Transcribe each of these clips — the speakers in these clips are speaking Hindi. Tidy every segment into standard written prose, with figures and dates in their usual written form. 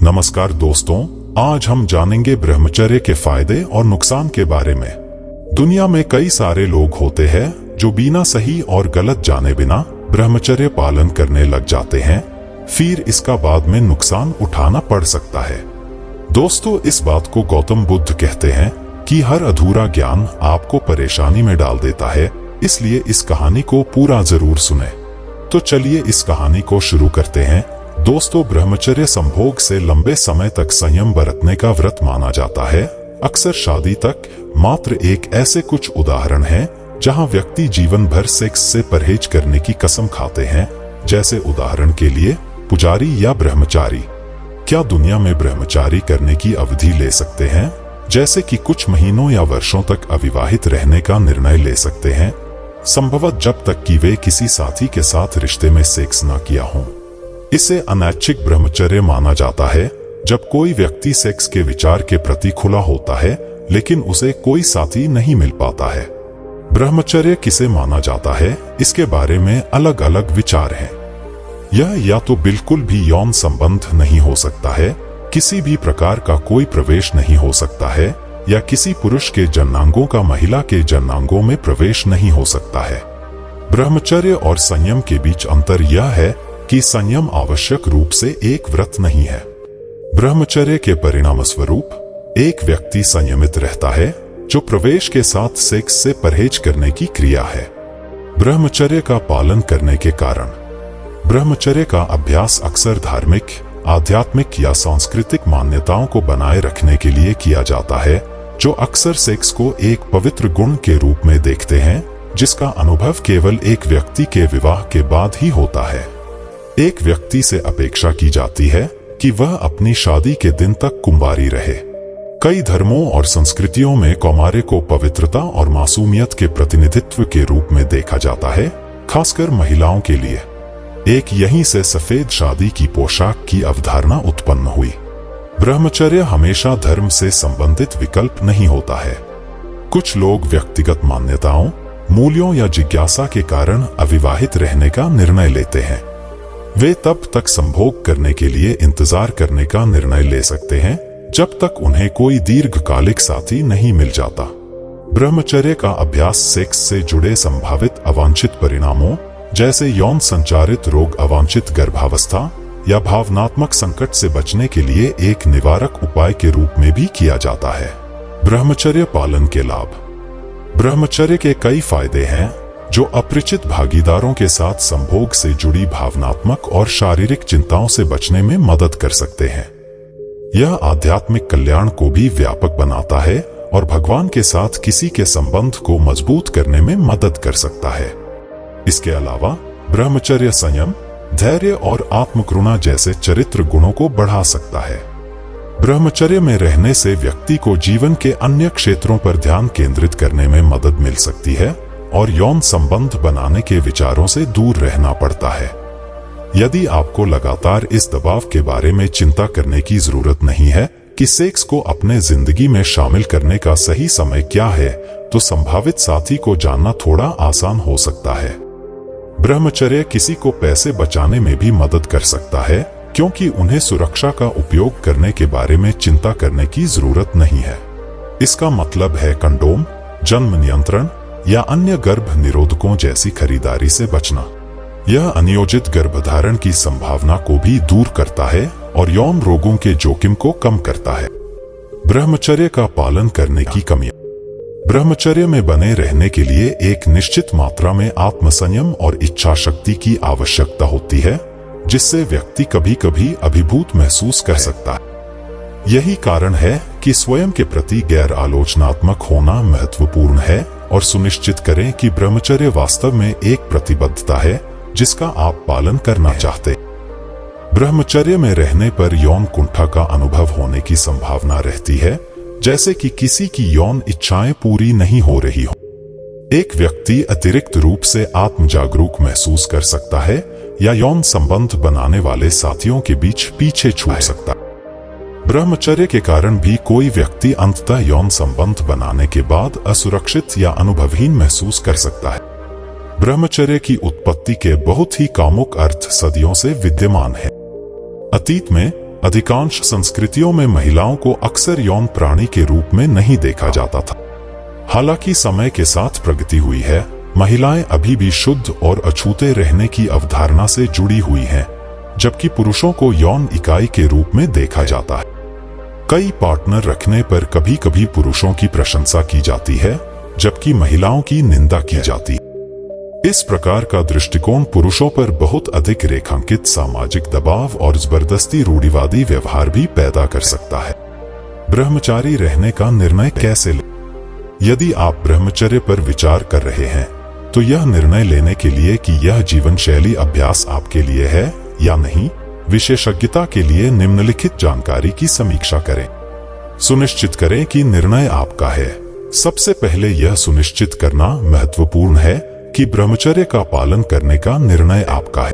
नमस्कार दोस्तों, आज हम जानेंगे ब्रह्मचर्य के फायदे और नुकसान के बारे में। दुनिया में कई सारे लोग होते हैं जो बिना सही और गलत जाने बिना ब्रह्मचर्य पालन करने लग जाते हैं, फिर इसका बाद में नुकसान उठाना पड़ सकता है। दोस्तों, इस बात को गौतम बुद्ध कहते हैं कि हर अधूरा ज्ञान आपको परेशानी में डाल देता है, इसलिए इस कहानी को पूरा जरूर सुने। तो चलिए इस कहानी को शुरू करते हैं। दोस्तों, ब्रह्मचर्य संभोग से लंबे समय तक संयम बरतने का व्रत माना जाता है। अक्सर शादी तक मात्र एक ऐसे कुछ उदाहरण हैं जहां व्यक्ति जीवन भर सेक्स से परहेज करने की कसम खाते हैं, जैसे उदाहरण के लिए पुजारी या ब्रह्मचारी। क्या दुनिया में ब्रह्मचारी करने की अवधि ले सकते हैं, जैसे कि कुछ महीनों या वर्षों तक अविवाहित रहने का निर्णय ले सकते हैं, संभवतः जब तक कि वे किसी साथी के साथ रिश्ते में सेक्स न किया हो। इसे अनैच्छिक ब्रह्मचर्य माना जाता है जब कोई व्यक्ति सेक्स के विचार के प्रति खुला होता है लेकिन उसे कोई साथी नहीं मिल पाता है। ब्रह्मचर्य किसे माना जाता है, इसके बारे में अलग अलग विचार हैं। यह या तो बिल्कुल भी यौन संबंध नहीं हो सकता है, किसी भी प्रकार का कोई प्रवेश नहीं हो सकता है, या किसी पुरुष के जननांगों का महिला के जननांगों में प्रवेश नहीं हो सकता है। ब्रह्मचर्य और संयम के बीच अंतर यह है कि संयम आवश्यक रूप से एक व्रत नहीं है। ब्रह्मचर्य के परिणाम स्वरूप एक व्यक्ति संयमित रहता है, जो प्रवेश के साथ सेक्स से परहेज करने की क्रिया है। ब्रह्मचर्य का पालन करने के कारण ब्रह्मचर्य का अभ्यास अक्सर धार्मिक, आध्यात्मिक या सांस्कृतिक मान्यताओं को बनाए रखने के लिए किया जाता है, जो अक्सर सेक्स को एक पवित्र गुण के रूप में देखते हैं, जिसका अनुभव केवल एक व्यक्ति के विवाह के बाद ही होता है। एक व्यक्ति से अपेक्षा की जाती है कि वह अपनी शादी के दिन तक कुंवारी रहे। कई धर्मों और संस्कृतियों में कौमार्य को पवित्रता और मासूमियत के प्रतिनिधित्व के रूप में देखा जाता है, खासकर महिलाओं के लिए। एक यहीं से सफेद शादी की पोशाक की अवधारणा उत्पन्न हुई। ब्रह्मचर्य हमेशा धर्म से संबंधित विकल्प नहीं होता है। कुछ लोग व्यक्तिगत मान्यताओं, मूल्यों या जिज्ञासा के कारण अविवाहित रहने का निर्णय लेते हैं। वे तब तक संभोग करने के लिए इंतजार करने का निर्णय ले सकते हैं जब तक उन्हें कोई दीर्घकालिक साथी नहीं मिल जाता। ब्रह्मचर्य का अभ्यास सेक्स से जुड़े संभावित अवांछित परिणामों, जैसे यौन संचारित रोग, अवांछित गर्भावस्था या भावनात्मक संकट से बचने के लिए एक निवारक उपाय के रूप में भी किया जाता है। ब्रह्मचर्य पालन के लाभ। ब्रह्मचर्य के कई फायदे हैं जो अपरिचित भागीदारों के साथ संभोग से जुड़ी भावनात्मक और शारीरिक चिंताओं से बचने में मदद कर सकते हैं। यह आध्यात्मिक कल्याण को भी व्यापक बनाता है और भगवान के साथ किसी के संबंध को मजबूत करने में मदद कर सकता है। इसके अलावा ब्रह्मचर्य संयम, धैर्य और आत्मकरुणा जैसे चरित्र गुणों को बढ़ा सकता है। ब्रह्मचर्य में रहने से व्यक्ति को जीवन के अन्य क्षेत्रों पर ध्यान केंद्रित करने में मदद मिल सकती है और यौन संबंध बनाने के विचारों से दूर रहना पड़ता है। यदि आपको लगातार इस दबाव के बारे में चिंता करने की जरूरत नहीं है कि सेक्स को अपने जिंदगी में शामिल करने का सही समय क्या है, तो संभावित साथी को जानना थोड़ा आसान हो सकता है। ब्रह्मचर्य किसी को पैसे बचाने में भी मदद कर सकता है, क्योंकि उन्हें सुरक्षा का उपयोग करने के बारे में चिंता करने की जरूरत नहीं है। इसका मतलब है कंडोम, जन्म नियंत्रण या अन्य गर्भ निरोधकों जैसी खरीदारी से बचना। यह अनियोजित गर्भधारण की संभावना को भी दूर करता है और यौन रोगों के जोखिम को कम करता है। ब्रह्मचर्य का पालन करने की कमियां। ब्रह्मचर्य में बने रहने के लिए एक निश्चित मात्रा में आत्मसंयम और इच्छा शक्ति की आवश्यकता होती है, जिससे व्यक्ति कभी कभी अभिभूत महसूस कर सकता है। यही कारण है कि स्वयं के प्रति गैर आलोचनात्मक होना महत्वपूर्ण है और सुनिश्चित करें कि ब्रह्मचर्य वास्तव में एक प्रतिबद्धता है जिसका आप पालन करना चाहते हैं। ब्रह्मचर्य में रहने पर यौन कुंठा का अनुभव होने की संभावना रहती है, जैसे कि किसी की यौन इच्छाएं पूरी नहीं हो रही हो। एक व्यक्ति अतिरिक्त रूप से आत्म जागरूक महसूस कर सकता है या यौन संबंध बनाने वाले साथियों के बीच पीछे छूट सकता है। ब्रह्मचर्य के कारण भी कोई व्यक्ति अंततः यौन संबंध बनाने के बाद असुरक्षित या अनुभवहीन महसूस कर सकता है। ब्रह्मचर्य की उत्पत्ति के बहुत ही कामुक अर्थ सदियों से विद्यमान है। अतीत में अधिकांश संस्कृतियों में महिलाओं को अक्सर यौन प्राणी के रूप में नहीं देखा जाता था। हालांकि समय के साथ प्रगति हुई है, महिलाएं अभी भी शुद्ध और अछूते रहने की अवधारणा से जुड़ी हुई हैं, जबकि पुरुषों को यौन इकाई के रूप में देखा जाता है। कई पार्टनर रखने पर कभी कभी पुरुषों की प्रशंसा की जाती है, जबकि महिलाओं की निंदा की जाती है। इस प्रकार का दृष्टिकोण पुरुषों पर बहुत अधिक रेखांकित सामाजिक दबाव और जबरदस्ती रूढ़िवादी व्यवहार भी पैदा कर सकता है। ब्रह्मचारी रहने का निर्णय कैसे लें? यदि आप ब्रह्मचर्य पर विचार कर रहे हैं, तो यह निर्णय लेने के लिए कि यह जीवन शैली अभ्यास आपके लिए है या नहीं, विशेषज्ञता के लिए निम्नलिखित जानकारी की समीक्षा करें। सुनिश्चित करें कि निर्णय आपका है। सबसे पहले यह सुनिश्चित करना महत्वपूर्ण है कि ब्रह्मचर्य का पालन करने का निर्णय आपका है।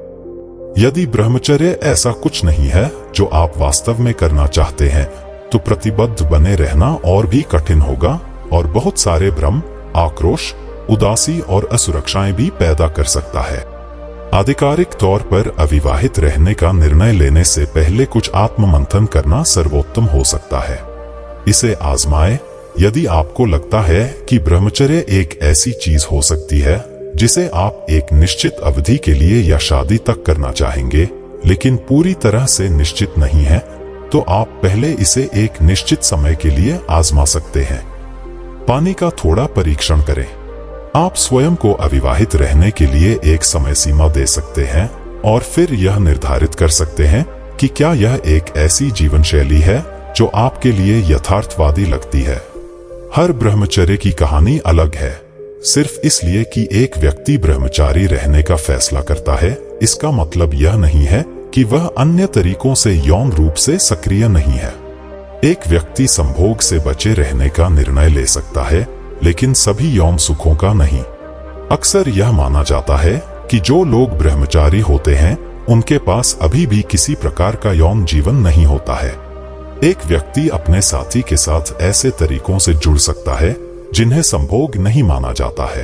यदि ब्रह्मचर्य ऐसा कुछ नहीं है जो आप वास्तव में करना चाहते हैं, तो प्रतिबद्ध बने रहना और भी कठिन होगा और बहुत सारे भ्रम, आक्रोश, उदासी और असुरक्षाएं भी पैदा कर सकता है। आधिकारिक तौर पर अविवाहित रहने का निर्णय लेने से पहले कुछ आत्ममंथन करना सर्वोत्तम हो सकता है। इसे आजमाएं। यदि आपको लगता है कि ब्रह्मचर्य एक ऐसी चीज हो सकती है जिसे आप एक निश्चित अवधि के लिए या शादी तक करना चाहेंगे, लेकिन पूरी तरह से निश्चित नहीं है, तो आप पहले इसे एक निश्चित समय के लिए आजमा सकते हैं। पानी का थोड़ा परीक्षण करें। आप स्वयं को अविवाहित रहने के लिए एक समय सीमा दे सकते हैं और फिर यह निर्धारित कर सकते हैं कि क्या यह एक ऐसी जीवन शैली है जो आपके लिए यथार्थवादी लगती है। हर ब्रह्मचर्य की कहानी अलग है। सिर्फ इसलिए कि एक व्यक्ति ब्रह्मचारी रहने का फैसला करता है, इसका मतलब यह नहीं है कि वह अन्य तरीकों से यौन रूप से सक्रिय नहीं है। एक व्यक्ति संभोग से बचे रहने का निर्णय ले सकता है, लेकिन सभी यौन सुखों का नहीं। अक्सर यह माना जाता है कि जो लोग ब्रह्मचारी होते हैं, उनके पास अभी भी किसी प्रकार का यौन जीवन नहीं होता है। एक व्यक्ति अपने साथी के साथ ऐसे तरीकों से जुड़ सकता है जिन्हें संभोग नहीं माना जाता है।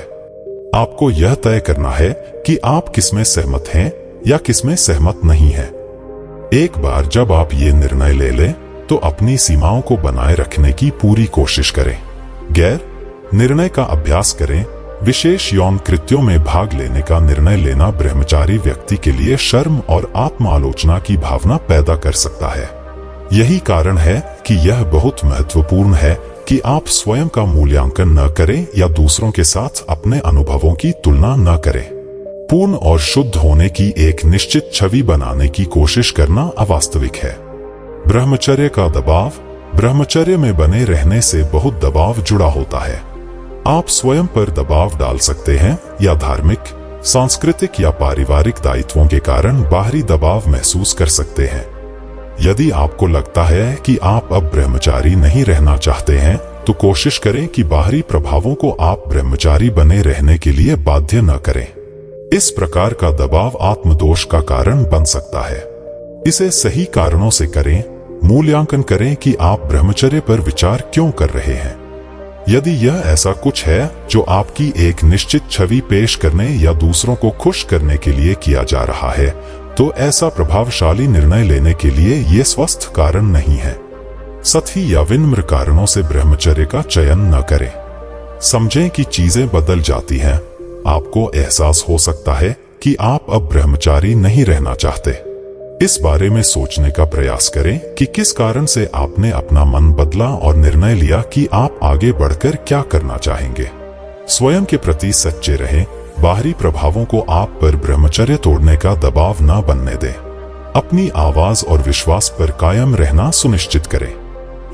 आपको यह तय करना है कि आप किसमें सहमत हैं या किसमें सहमत नहीं हैं। एक बार जब आप ये निर्णय ले लें, तो अपनी सीमाओं को बनाए रखने की पूरी कोशिश करें। गैर निर्णय का अभ्यास करें। विशेष यौन कृत्यों में भाग लेने का निर्णय लेना ब्रह्मचारी व्यक्ति के लिए शर्म और आत्म आलोचना की भावना पैदा कर सकता है। यही कारण है कि यह बहुत महत्वपूर्ण है कि आप स्वयं का मूल्यांकन न करें या दूसरों के साथ अपने अनुभवों की तुलना न करें। पूर्ण और शुद्ध होने की एक निश्चित छवि बनाने की कोशिश करना अवास्तविक है। ब्रह्मचर्य का दबाव। ब्रह्मचर्य में बने रहने से बहुत दबाव जुड़ा होता है। आप स्वयं पर दबाव डाल सकते हैं या धार्मिक, सांस्कृतिक या पारिवारिक दायित्वों के कारण बाहरी दबाव महसूस कर सकते हैं। यदि आपको लगता है कि आप अब ब्रह्मचारी नहीं रहना चाहते हैं, तो कोशिश करें कि बाहरी प्रभावों को आप ब्रह्मचारी बने रहने के लिए बाध्य न करें। इस प्रकार का दबाव आत्मदोष का कारण बन सकता है। इसे सही कारणों से करें। मूल्यांकन करें कि आप ब्रह्मचर्य पर विचार क्यों कर रहे हैं। यदि यह ऐसा कुछ है जो आपकी एक निश्चित छवि पेश करने या दूसरों को खुश करने के लिए किया जा रहा है, तो ऐसा प्रभावशाली निर्णय लेने के लिए ये स्वस्थ कारण नहीं है। सतही या विनम्र कारणों से ब्रह्मचर्य का चयन न करें। समझें कि चीजें बदल जाती हैं। आपको एहसास हो सकता है कि आप अब ब्रह्मचारी नहीं रहना चाहते। इस बारे में सोचने का प्रयास करें कि किस कारण से आपने अपना मन बदला और निर्णय लिया कि आप आगे बढ़कर क्या करना चाहेंगे। स्वयं के प्रति सच्चे रहें। बाहरी प्रभावों को आप पर ब्रह्मचर्य तोड़ने का दबाव न बनने दें। अपनी आवाज और विश्वास पर कायम रहना सुनिश्चित करें।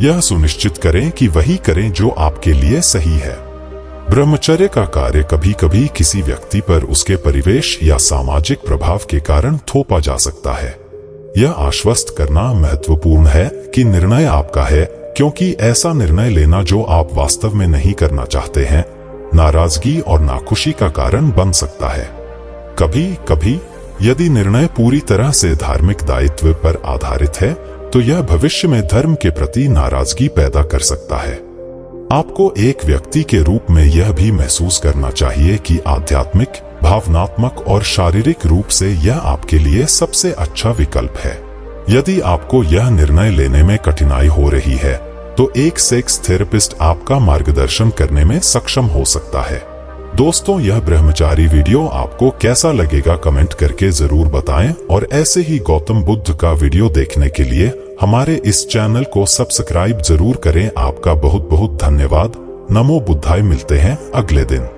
यह सुनिश्चित करें कि वही करें जो आपके लिए सही है। ब्रह्मचर्य का कार्य कभी कभी किसी व्यक्ति पर उसके परिवेश या सामाजिक प्रभाव के कारण थोपा जा सकता है। यह आश्वस्त करना महत्वपूर्ण है कि निर्णय आपका है, क्योंकि ऐसा निर्णय लेना जो आप वास्तव में नहीं करना चाहते हैं, नाराजगी और नाखुशी का कारण बन सकता है। कभी कभी यदि निर्णय पूरी तरह से धार्मिक दायित्व पर आधारित है, तो यह भविष्य में धर्म के प्रति नाराजगी पैदा कर सकता है। आपको एक व्यक्ति के रूप में यह भी महसूस करना चाहिए कि आध्यात्मिक, भावनात्मक और शारीरिक रूप से यह आपके लिए सबसे अच्छा विकल्प है। यदि आपको यह निर्णय लेने में कठिनाई हो रही है तो एक सेक्स थेरेपिस्ट आपका मार्गदर्शन करने में सक्षम हो सकता है। दोस्तों, यह ब्रह्मचारी वीडियो आपको कैसा लगेगा कमेंट करके जरूर बताएं और ऐसे ही गौतम बुद्ध का वीडियो देखने के लिए हमारे इस चैनल को सब्सक्राइब जरूर करें। आपका बहुत बहुत धन्यवाद। नमो बुद्धाय। मिलते हैं अगले दिन।